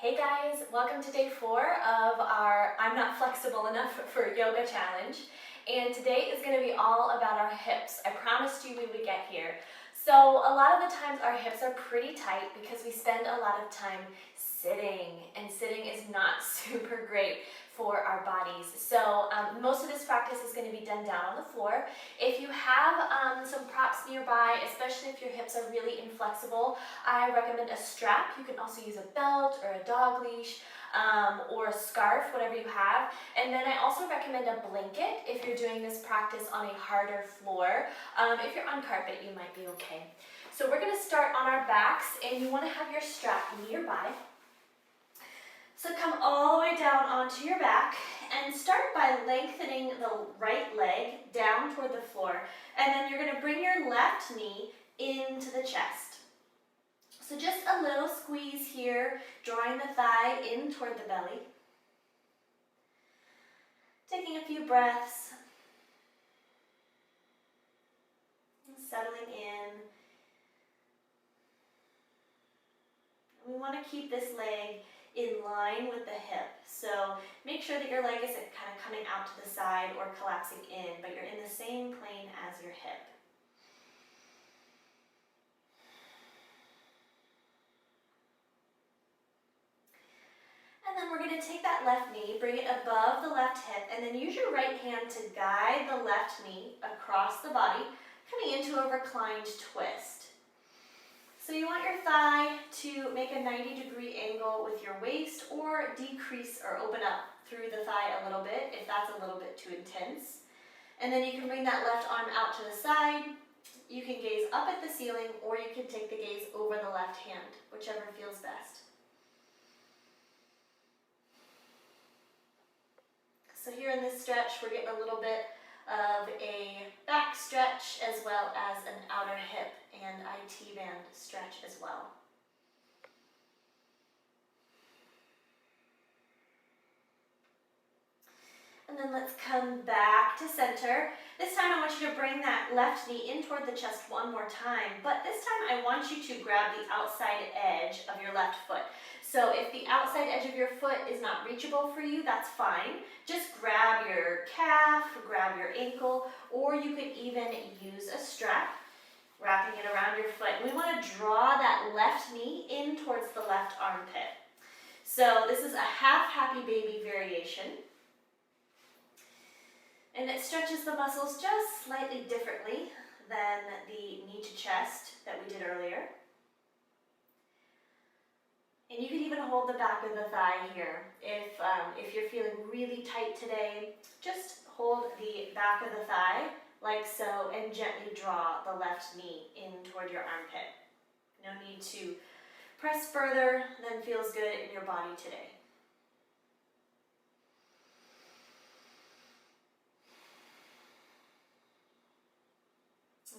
Hey guys, welcome to day 4 of our I'm Not Flexible Enough for Yoga challenge. And today is going to be all about our hips. I promised you we would get here. So a lot of the times our hips are pretty tight because we spend a lot of time sitting, and sitting is not super great for our bodies. So most of this practice is going to be done down on the floor. If you have some props nearby, especially if your hips are really inflexible, I recommend a strap. You can also use a belt or a dog leash or a scarf, whatever you have. And then I also recommend a blanket if you're doing this practice on a harder floor. If you're on carpet, you might be okay. So we're going to start on our backs, and you want to have your strap nearby. So come all the way down onto your back and start by lengthening the right leg down toward the floor. And then you're going to bring your left knee into the chest. So just a little squeeze here, drawing the thigh in toward the belly. Taking a few breaths. And settling in. And we want to keep this leg in line with the hip. So make sure that your leg isn't kind of coming out to the side or collapsing in, but you're in the same plane as your hip. And then we're going to take that left knee, bring it above the left hip, and then use your right hand to guide the left knee across the body, coming into a reclined twist. So you want your thigh to make a 90-degree angle with your waist, or decrease or open up through the thigh a little bit if that's a little bit too intense. And then you can bring that left arm out to the side. You can gaze up at the ceiling, or you can take the gaze over the left hand, whichever feels best. So here in this stretch, we're getting a little bit of a back stretch as well as an outer hip and IT band stretch as well. And then let's come back to center. This time I want you to bring that left knee in toward the chest one more time, but this time I want you to grab the outside edge of your left foot. So if the outside edge of your foot is not reachable for you, that's fine. Just grab your calf, grab your ankle, or you could even use a strap, wrapping it around your foot. We want to draw that left knee in towards the left armpit. So this is a half happy baby variation. And it stretches the muscles just slightly differently than the knee to chest that we did earlier. And you can even hold the back of the thigh here. If you're feeling really tight today, just hold the back of the thigh like so and gently draw the left knee in toward your armpit. No need to press further than feels good in your body today.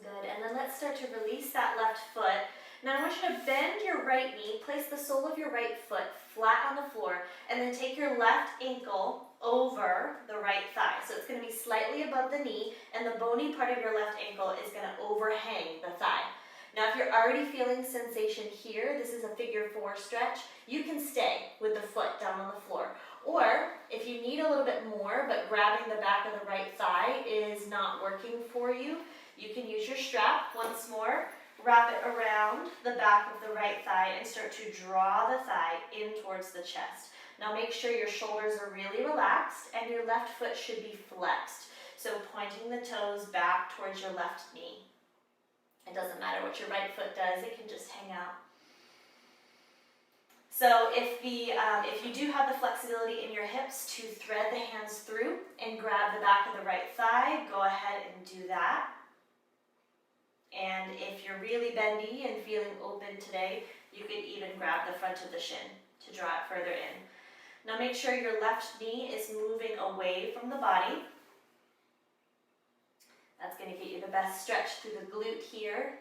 Good, and then let's start to release that left foot. Now I want you to bend your right knee, place the sole of your right foot flat on the floor, and then take your left ankle over the right thigh. So it's going to be slightly above the knee, and the bony part of your left ankle is going to overhang the thigh. Now if you're already feeling sensation here, this is a figure 4 stretch, you can stay with the foot down on the floor. Or if you need a little bit more, but grabbing the back of the right thigh is not working for you, you can use your strap once more, wrap it around the back of the right thigh and start to draw the thigh in towards the chest. Now make sure your shoulders are really relaxed and your left foot should be flexed. So pointing the toes back towards your left knee. It doesn't matter what your right foot does, it can just hang out. So if you do have the flexibility in your hips to thread the hands through and grab the back of the right thigh, go ahead and do that. And if you're really bendy and feeling open today, you could even grab the front of the shin to draw it further in. Now make sure your left knee is moving away from the body. That's going to get you the best stretch through the glute here.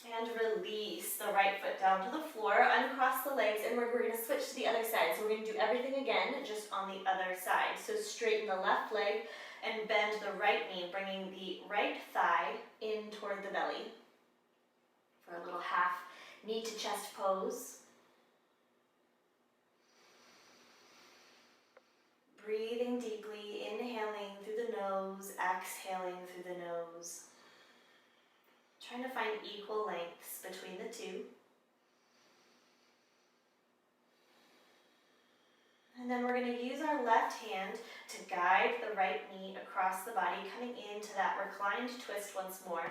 And release the right foot down to the floor, uncross the legs, and we're going to switch to the other side. So we're going to do everything again, just on the other side. So straighten the left leg and bend the right knee, bringing the right thigh in toward the belly for a little half knee to chest pose. Breathing deeply, inhaling through the nose, exhaling through the nose. Trying to find equal lengths between the two. And then we're going to use our left hand to guide the right knee across the body, coming into that reclined twist once more.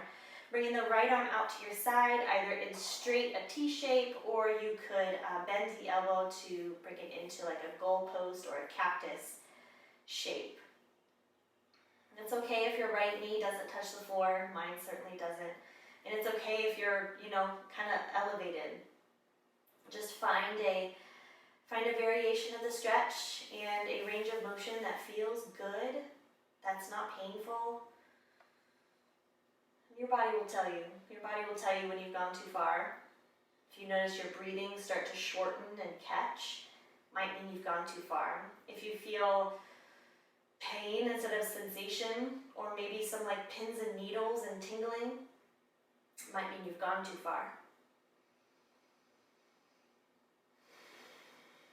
Bringing the right arm out to your side, either in straight, a T shape, or you could bend the elbow to bring it into like a goalpost or a cactus shape. And it's okay if your right knee doesn't touch the floor, mine certainly doesn't. And it's okay if you're, kind of elevated. Just find a variation of the stretch and a range of motion that feels good, that's not painful. Your body will tell you. Your body will tell you when you've gone too far. If you notice your breathing start to shorten and catch, might mean you've gone too far. If you feel pain instead of sensation, or maybe some like pins and needles and tingling, might mean you've gone too far.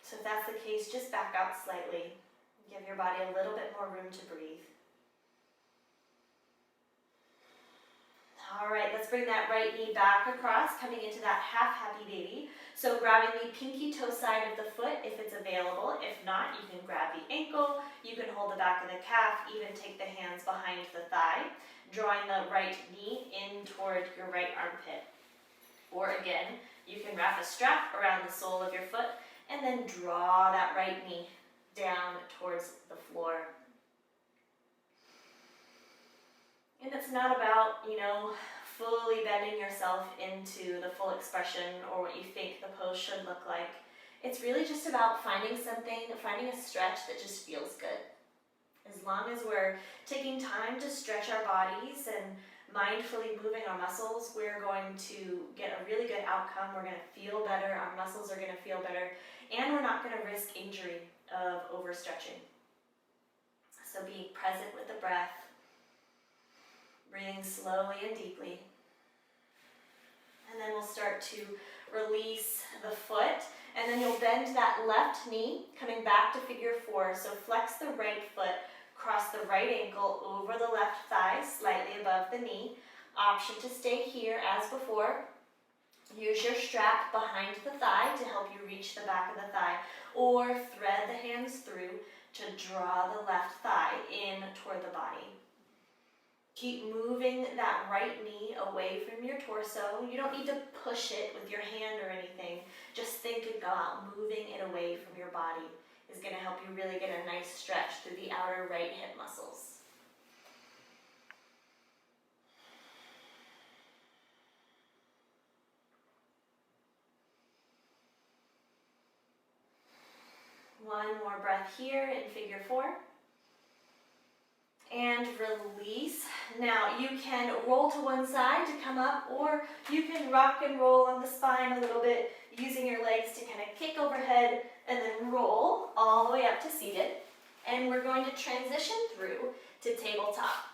So if that's the case, just back out slightly. Give your body a little bit more room to breathe. All right, let's bring that right knee back across, coming into that half happy baby. So grabbing the pinky toe side of the foot if it's available. If not, you can grab the ankle, you can hold the back of the calf, even take the hands behind the thigh, drawing the right knee in toward your right armpit. Or again, you can wrap a strap around the sole of your foot and then draw that right knee down towards the floor. And it's not about, fully bending yourself into the full expression or what you think the pose should look like. It's really just about finding a stretch that just feels good. As long as we're taking time to stretch our bodies and mindfully moving our muscles, we're going to get a really good outcome. We're going to feel better, our muscles are going to feel better, and we're not going to risk injury of overstretching. So being present with the breath, breathing slowly and deeply. And then we'll start to release the foot, and then you'll bend that left knee, coming back to figure four. So flex the right foot, cross the right ankle over the left thigh, slightly above the knee. Option to stay here as before. Use your strap behind the thigh to help you reach the back of the thigh, or thread the hands through to draw the left thigh in toward the body. Keep moving that right knee away from your torso. You don't need to push it with your hand or anything. Just think about moving it away from your body is going to help you really get a nice stretch through the outer right hip muscles. One more breath here in figure four. And release. Now you can roll to one side to come up, or you can rock and roll on the spine a little bit, using your legs to kind of kick overhead and then roll all the way up to seated. And we're going to transition through to tabletop.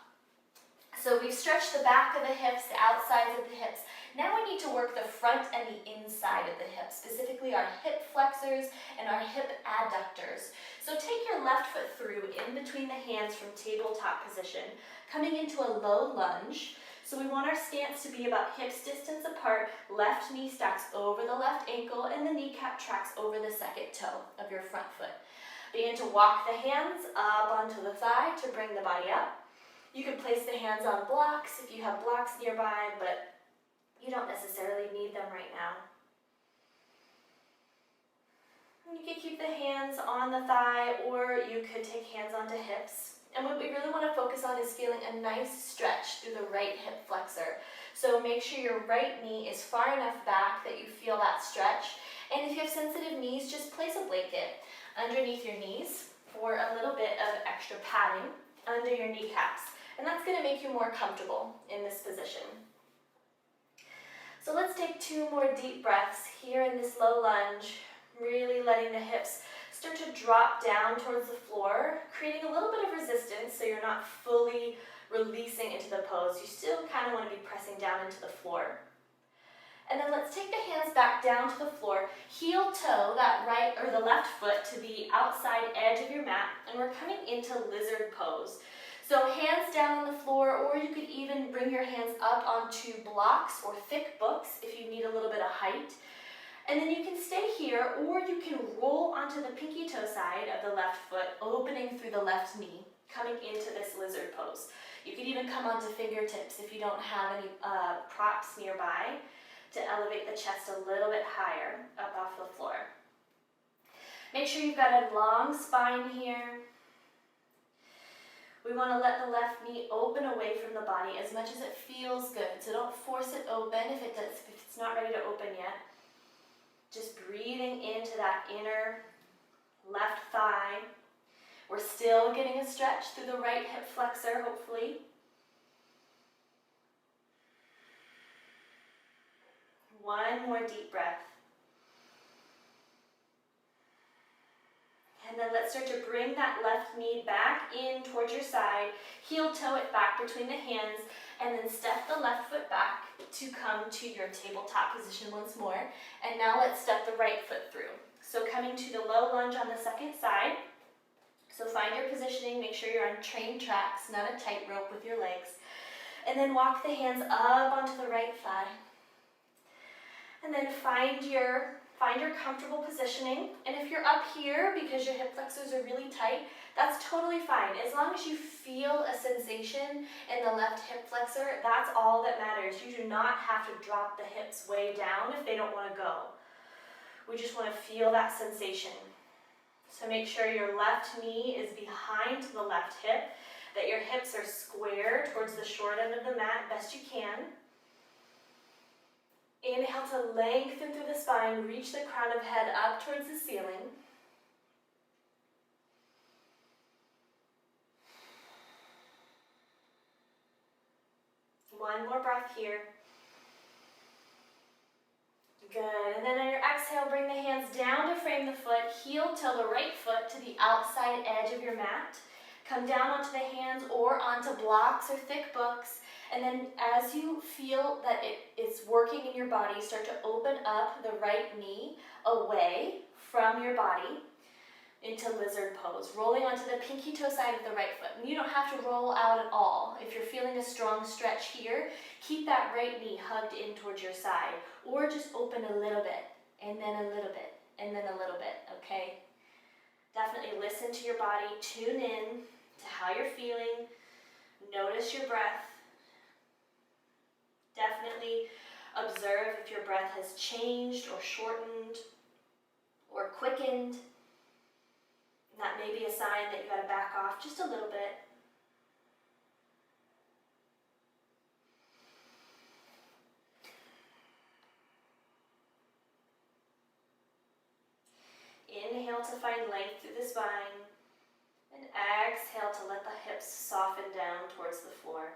So we've stretched the back of the hips, the outsides of the hips. Now we need to work the front and the inside of the hips, specifically our hip flexors and our hip adductors. So take your left foot through in between the hands from tabletop position, coming into a low lunge. So we want our stance to be about hips distance apart, left knee stacks over the left ankle, and the kneecap tracks over the second toe of your front foot. Begin to walk the hands up onto the thigh to bring the body up. You can place the hands on blocks if you have blocks nearby, but you don't necessarily need them right now. You can keep the hands on the thigh, or you could take hands onto hips. And what we really want to focus on is feeling a nice stretch through the right hip flexor. So make sure your right knee is far enough back that you feel that stretch. And if you have sensitive knees, just place a blanket underneath your knees for a little bit of extra padding under your kneecaps. And that's going to make you more comfortable in this position. So let's take 2 more deep breaths here in this low lunge, really letting the hips start to drop down towards the floor, creating a little bit of resistance so you're not fully releasing into the pose. You still kind of want to be pressing down into the floor. And then let's take the hands back down to the floor, heel toe that right or the left foot to the outside edge of your mat, and we're coming into lizard pose. So hands down on the floor, or you could even bring your hands up onto blocks or thick books if you need a little bit of height. And then you can stay here, or you can roll onto the pinky toe side of the left foot, opening through the left knee, coming into this lizard pose. You could even come onto fingertips if you don't have any props nearby to elevate the chest a little bit higher up off the floor. Make sure you've got a long spine here. We want to let the left knee open away from the body as much as it feels good. So don't force it open if it's not ready to open yet. Just breathing into that inner left thigh. We're still getting a stretch through the right hip flexor, hopefully. One more deep breath. And then let's start to bring that left knee back in towards your side, heel toe it back between the hands, and then step the left foot back to come to your tabletop position once more. And now let's step the right foot through. So coming to the low lunge on the second side. So find your positioning, make sure you're on train tracks, not a tightrope with your legs. And then walk the hands up onto the right thigh. And then find your comfortable positioning. And if you're up here because your hip flexors are really tight, that's totally fine. As long as you feel a sensation in the left hip flexor, that's all that matters. You do not have to drop the hips way down if they don't want to go. We just want to feel that sensation. So make sure your left knee is behind the left hip, that your hips are square towards the short end of the mat best you can. Inhale to lengthen through the spine, reach the crown of head up towards the ceiling. One more breath here. Good, and then on your exhale, bring the hands down to frame the foot, heel toe the right foot to the outside edge of your mat. Come down onto the hands or onto blocks or thick books. And then as you feel that it's working in your body, start to open up the right knee away from your body into lizard pose, rolling onto the pinky toe side of the right foot. And you don't have to roll out at all. If you're feeling a strong stretch here, keep that right knee hugged in towards your side, or just open a little bit, and then a little bit, and then a little bit, okay? Definitely listen to your body, tune in to how you're feeling, notice your breath. Definitely observe if your breath has changed or shortened or quickened. And that may be a sign that you got to back off just a little bit. Inhale to find length through the spine, and exhale to let the hips soften down towards the floor.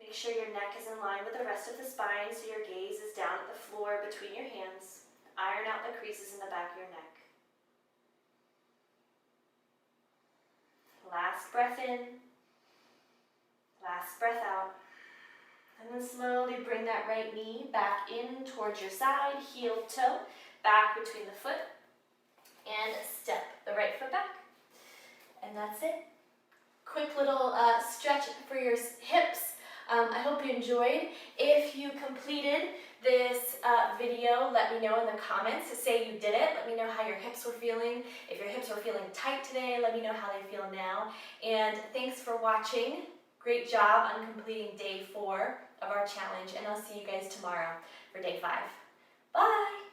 Make sure your neck is in line with the rest of the spine so your gaze is down at the floor between your hands. Iron out the creases in the back of your neck. Last breath in, last breath out. And then slowly bring that right knee back in towards your side, heel toe, back between the foot, and step the right foot back. And that's it. Quick little stretch for your hips. I hope you enjoyed. If you completed this video, let me know in the comments. Say you did it. Let me know how your hips were feeling. If your hips were feeling tight today, let me know how they feel now. And thanks for watching. Great job on completing day 4 of our challenge. And I'll see you guys tomorrow for day 5. Bye!